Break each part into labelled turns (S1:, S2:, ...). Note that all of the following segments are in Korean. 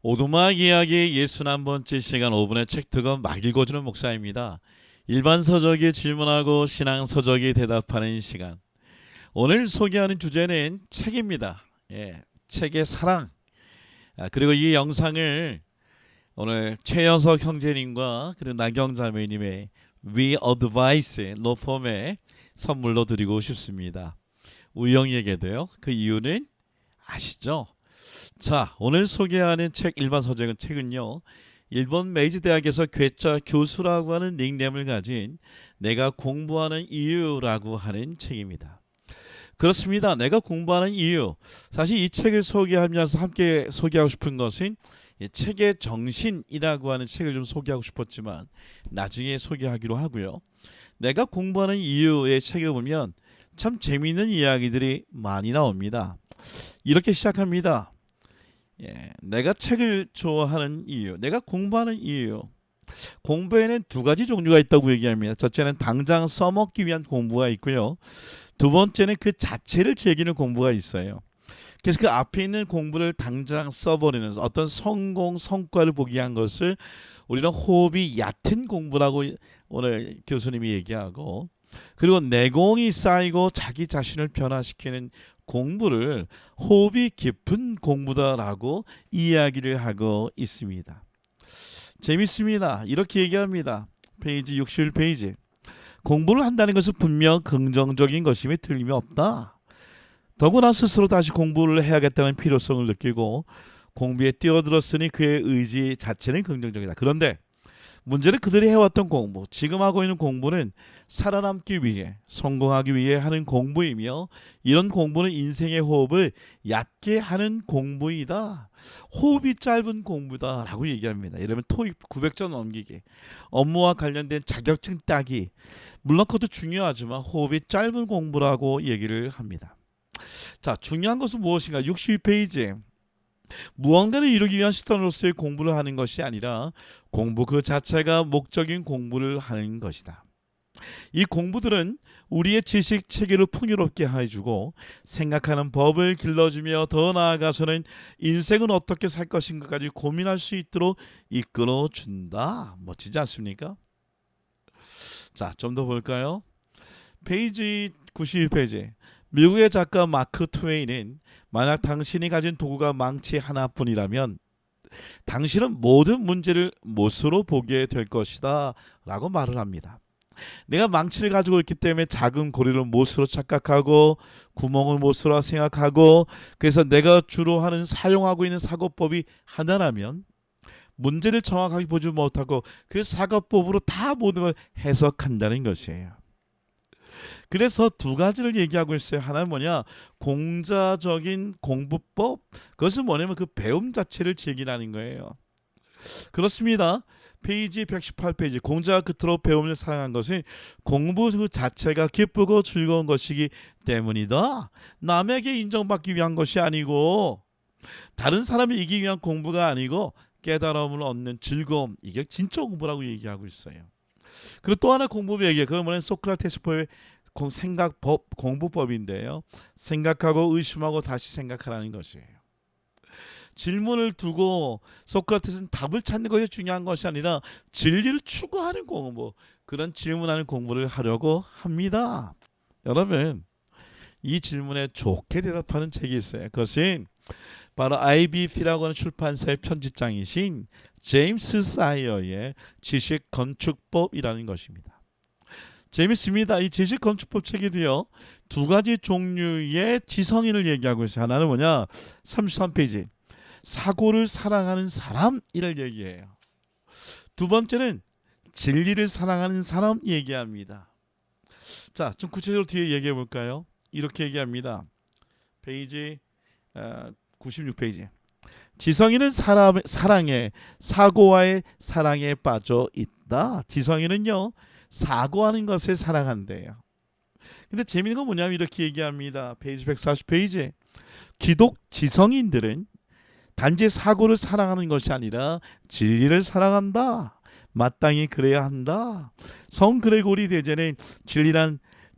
S1: 오두막 이야기 61번째 시간 5분의 책 특업 막 읽어주는 목사입니다. 일반 서적이 질문하고 신앙 서적이 대답하는 시간. 오늘 소개하는 주제는 책입니다. 책의 사랑. 그리고 이 영상을 오늘 최연석 형제님과 그리고 나경 자매님의 We Advice 로펌에 선물로 드리고 싶습니다. 우영이에게도요. 그 이유는 아시죠? 자, 오늘 소개하는 책 일반 서적은 책은요. 일본 메이지 대학에서 괴짜 교수라고 하는 닉네임을 가진 내가 공부하는 이유라고 하는 책입니다. 그렇습니다. 내가 공부하는 이유. 사실 이 책을 소개하면서 함께 소개하고 싶은 것은 이 책의 정신이라고 하는 책을 좀 소개하고 싶었지만 나중에 소개하기로 하고요. 내가 공부하는 이유의 책을 보면 참 재미있는 이야기들이 많이 나옵니다. 이렇게 시작합니다. 내가 책을 좋아하는 이유, 내가 공부하는 이유. 공부에는 두 가지 종류가 있다고 얘기합니다. 첫째는 당장 써먹기 위한 공부가 있고요. 두 번째는 그 자체를 즐기는 공부가 있어요. 그래서 그 앞에 있는 공부를 당장 써버리는 어떤 성공, 성과를 보기 위한 것을 우리는 호흡이 얕은 공부라고 오늘 교수님이 얘기하고, 그리고 내공이 쌓이고 자기 자신을 변화시키는 공부를 호흡이 깊은 공부다라고 이야기를 하고 있습니다. 재밌습니다. 이렇게 얘기합니다. 페이지 61페이지. 공부를 한다는 것은 분명 긍정적인 것임에 틀림이 없다. 더구나 스스로 다시 공부를 해야겠다는 필요성을 느끼고 공부에 뛰어들었으니 그의 의지 자체는 긍정적이다. 그런데 문제는 그들이 해왔던 공부, 지금 하고 있는 공부는 살아남기 위해, 성공하기 위해 하는 공부이며, 이런 공부는 인생의 호흡을 얕게 하는 공부이다. 호흡이 짧은 공부다라고 얘기합니다. 예를 들면 토익 900점 넘기기, 업무와 관련된 자격증 따기, 물론 그것도 중요하지만 호흡이 짧은 공부라고 얘기를 합니다. 자, 중요한 것은 무엇인가? 62페이지에 무언가를 이루기 위한 수단으로서의 공부를 하는 것이 아니라 공부 그 자체가 목적인 공부를 하는 것이다. 이 공부들은 우리의 지식 체계를 풍요롭게 해주고 생각하는 법을 길러주며 더 나아가서는 인생은 어떻게 살 것인가까지 고민할 수 있도록 이끌어준다. 멋지지 않습니까? 자, 좀 더 볼까요? 페이지 92페이지. 미국의 작가 마크 트웨인은 만약 당신이 가진 도구가 망치 하나뿐이라면 당신은 모든 문제를 못으로 보게 될 것이다 라고 말을 합니다. 내가 망치를 가지고 있기 때문에 작은 고리를 못으로 착각하고 구멍을 못으로 생각하고, 그래서 내가 주로 하는 사용하고 있는 사고법이 하나라면 문제를 정확하게 보지 못하고 그 사고법으로 다 모든 걸 해석한다는 것이에요. 그래서 두 가지를 얘기하고 있어요. 하나는 뭐냐? 공자적인 공부법. 그것은 뭐냐면 그 배움 자체를 즐기라는 거예요. 그렇습니다. 페이지 118페이지. 공자가 그토록 배움을 사랑한 것은 공부 그 자체가 기쁘고 즐거운 것이기 때문이다. 남에게 인정받기 위한 것이 아니고, 다른 사람을 이기기 위한 공부가 아니고 깨달음을 얻는 즐거움. 이게 진짜 공부라고 얘기하고 있어요. 그리고 또 하나 공부 얘기해요. 그건 뭐냐면 소크라테스포의 생각법, 공부법인데요. 생각하고 의심하고 다시 생각하라는 것이에요. 질문을 두고 소크라테스는 답을 찾는 것이 중요한 것이 아니라 진리를 추구하는 공부, 그런 질문하는 공부를 하려고 합니다. 여러분, 이 질문에 좋게 대답하는 책이 있어요. 그것은 바로 IBC라고 하는 출판사의 편집장이신 제임스 사이어의 지식 건축법이라는 것입니다. 재밌습니다. 이 지식 건축법 책에도요, 두 가지 종류의 지성인을 얘기하고 있어요. 하나는 뭐냐? 33페이지. 사고를 사랑하는 사람이를 얘기해요. 두 번째는 진리를 사랑하는 사람 얘기합니다. 자, 좀 구체적으로 뒤에 얘기해 볼까요? 이렇게 얘기합니다. 페이지 96페이지. 지성인은 사랑에, 사고와의 사랑에 빠져 있다. 지성인은요, 사고하는 것을 사랑한대요. 근데 재미있는 건 뭐냐면 이렇게 얘기합니다. 페이지 140페이지. 기독 지성인들은 단지 사고를 사랑하는 것이 아니라 진리를 사랑한다. 마땅히 그래야 한다. 성 그레고리 대제는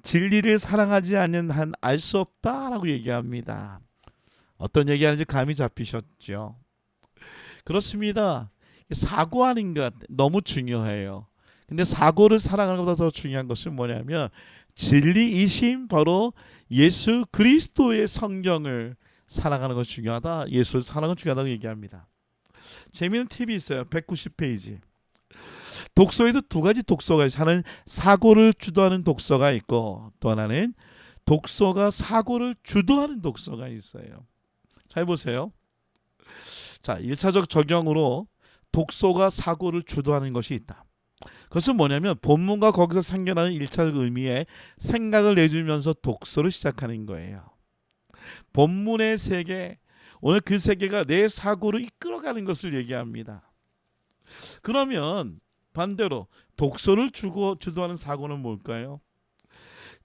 S1: 진리를 사랑하지 않는 한 알 수 없다라고 얘기합니다. 어떤 얘기하는지 감이 잡히셨죠? 그렇습니다. 사고하는 것 너무 중요해요. 근데 사고를 사랑하는 것보다 더 중요한 것은 뭐냐면 진리이신 바로 예수 그리스도의 성경을 사랑하는 것이 중요하다. 예수를 사랑하는 것이 중요하다고 얘기합니다. 재미있는 팁이 있어요. 190페이지. 독서에도 두 가지 독서가 있어요. 하나는 사고를 주도하는 독서가 있고 또 하나는 독서가 사고를 주도하는 독서가 있어요. 잘 보세요. 자, 1차적 적용으로 독서가 사고를 주도하는 것이 있다. 그것은 뭐냐면 본문과 거기서 생겨나는 1차적 의미에 생각을 내주면서 독서를 시작하는 거예요. 본문의 세계, 오늘 그 세계가 내 사고를 이끌어가는 것을 얘기합니다. 그러면 반대로 독서를 주도하는 사고는 뭘까요?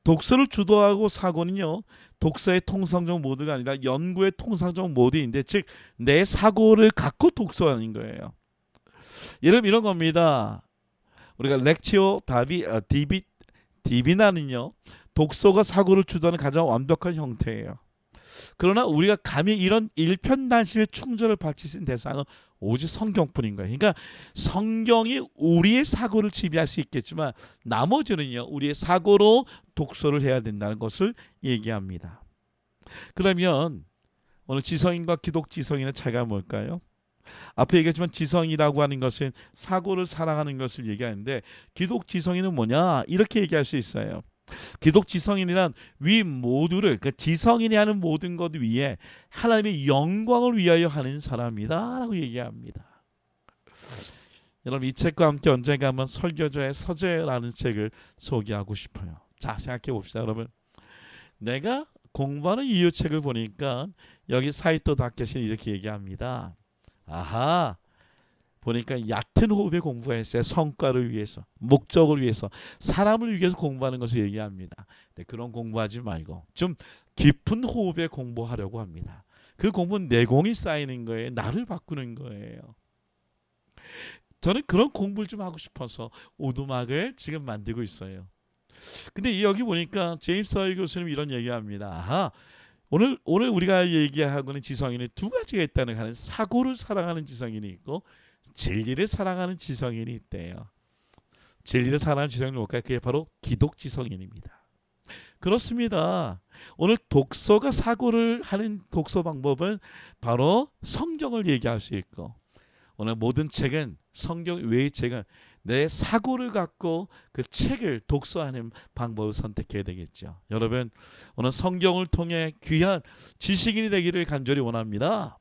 S1: 독서를 주도하고 사고는요, 독서의 통상적 모드가 아니라 연구의 통상적 모드인데, 즉 내 사고를 갖고 독서하는 거예요. 예를 들면 이런 겁니다. 우리가 렉치오 디비나는요, 독서가 사고를 주도하는 가장 완벽한 형태예요. 그러나 우리가 감히 이런 일편단심의 충전을 받칠 수 있는 대상은 오직 성경뿐인 거예요. 그러니까 성경이 우리의 사고를 지배할 수 있겠지만 나머지는요, 우리의 사고로 독서를 해야 된다는 것을 얘기합니다. 그러면 오늘 지성인과 기독지성인의 차이가 뭘까요? 앞에 얘기했지만 지성이라고 하는 것은 사고를 사랑하는 것을 얘기하는데 기독지성인은 뭐냐? 이렇게 얘기할 수 있어요. 기독지성인이란 위 모두를, 그러니까 지성인이 하는 모든 것 위에 하나님의 영광을 위하여 하는 사람이다 라고 얘기합니다. 여러분, 이 책과 함께 언젠가 한번 설교자의 서재라는 책을 소개하고 싶어요. 자, 생각해 봅시다. 여러분, 내가 공부하는 이유 책을 보니까 여기 사이토 다케시는 이렇게 얘기합니다. 아하, 보니까 얕은 호흡에 공부했어요. 성과를 위해서, 목적을 위해서, 사람을 위해서 공부하는 것을 얘기합니다. 근데 그런 공부하지 말고 좀 깊은 호흡에 공부하려고 합니다. 그 공부는 내공이 쌓이는 거예요. 나를 바꾸는 거예요. 저는 그런 공부를 좀 하고 싶어서 오두막을 지금 만들고 있어요. 근데 여기 보니까 제임스 하이 교수님 이런 얘기합니다. 아하, 오늘 우리가 얘기하고는 지성인이 두 가지가 있다는 하는 사고를 사랑하는 지성인이 있고 진리를 사랑하는 지성인이 있대요. 진리를 사랑하는 지성인이 뭘까요? 그게 바로 기독지성인입니다. 그렇습니다. 오늘 독서가 사고를 하는 독서 방법은 바로 성경을 얘기할 수 있고 오늘 모든 책은 성경 외의 책은 내 사고를 갖고 그 책을 독서하는 방법을 선택해야 되겠죠. 여러분, 오늘 성경을 통해 귀한 지식인이 되기를 간절히 원합니다.